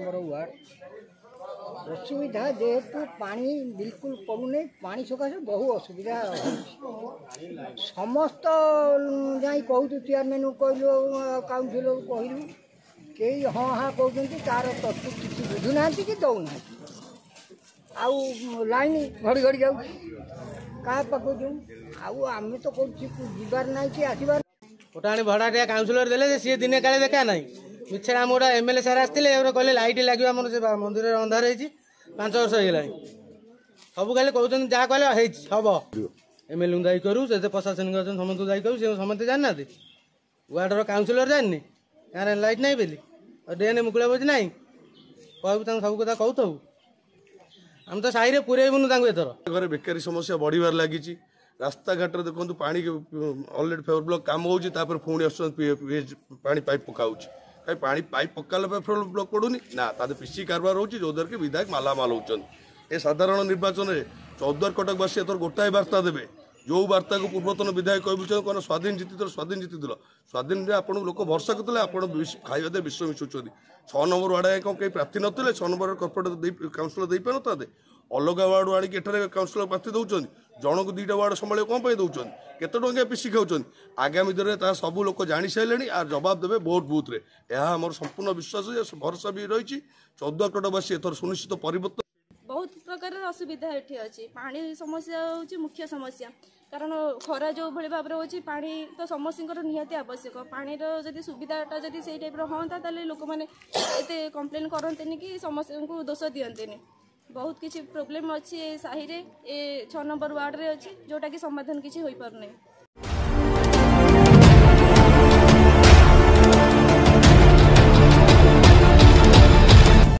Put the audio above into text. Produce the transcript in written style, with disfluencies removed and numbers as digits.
Number ward असुविधा जेहेतु पानी बिल्कुल पड़ूनी पानी सकाशे बहु असुविधा समस्त जा कहूँ चेयरमैन कहलु काउंसिल कहलु कई हाँ हाँ कहते तार तत्व किसी बुझुना कि दौना लाइन घड़ी घड़ी जाऊ क्या पाक आम तो कबार ना कि आसबार गोटा भड़ाटिया काउंसिलर देले सी दिने काले देखा ना मिछे आम गोटा एमएलए सार आसते कहले लाइट लगे आम से मंदिर अंधार हो 5 वर्ष होगा सब खाली कहते जहाँ कहले हम एमएलए दायी करूँ से प्रशासनिक अच्छा समस्त दायी करूँ से समस्ते जानना वार्डर काउंसिलर जाननी गाँव लाइट ना बोली और डेन मुकुला बुझ ना कहूँ सब कथा कहू आम तो साई पुरेबुन एथर घर बेकारी समस्या बढ़िबार लगी रास्ता घाट देखो पानी अलरेडी फेवर ब्लॉक काम हो पुणी आस पानी पाइप पकाऊ कहीं पानी पाइप पकाला फेवर ब्लॉक पड़ूनी ना तादे पिसी कारबार हो जोद्वारा कि विधायक मालामाल होती साधारण निर्वाचन में 14 कटकवासी एथर गोटाए बार्ता देवे जो बार्ता को पूर्वतन विधायक कह स्वाधीन जीति स्वाधीन आपन लोक भरसा करते आप खाइबा विश्व मिशुच्च 6 नंबर वार्ड कौन कहीं प्रार्थी नथिले 6 नंबर कर्पोरेट काउंसिलर दे पार ना अलग वार्ड आणिक काउंसिलर प्रार्थी दौरान जनक 2टा वार्ड संभाल कौन दौरान केत टंका पिसी खाऊन आगामी दिन में सब लोग जानी सारे और जवाब देवे भोट बुथ रे आम संपूर्ण विश्वास भरसा भी रही 14 कटकवासी एथर सुनिश्चित परिवर्तन बहुत प्रकार असुविधा ये अच्छी पानी समस्या हूँ मुख्य समस्या कारण खरा जो भाई भाव में हो पानी तो समस्त निहाती आवश्यक पानी जदि सुविधाटा जदि से टाइप हाँ ताले लोक मैंने एत कम्प्लेन करते कि समस्त को दोष दियंते बहुत किसी प्रोब्लेम अच्छी साहि 6 नंबर वार्ड रे अच्छी जोटा कि समाधान किसी हो पार नहीं।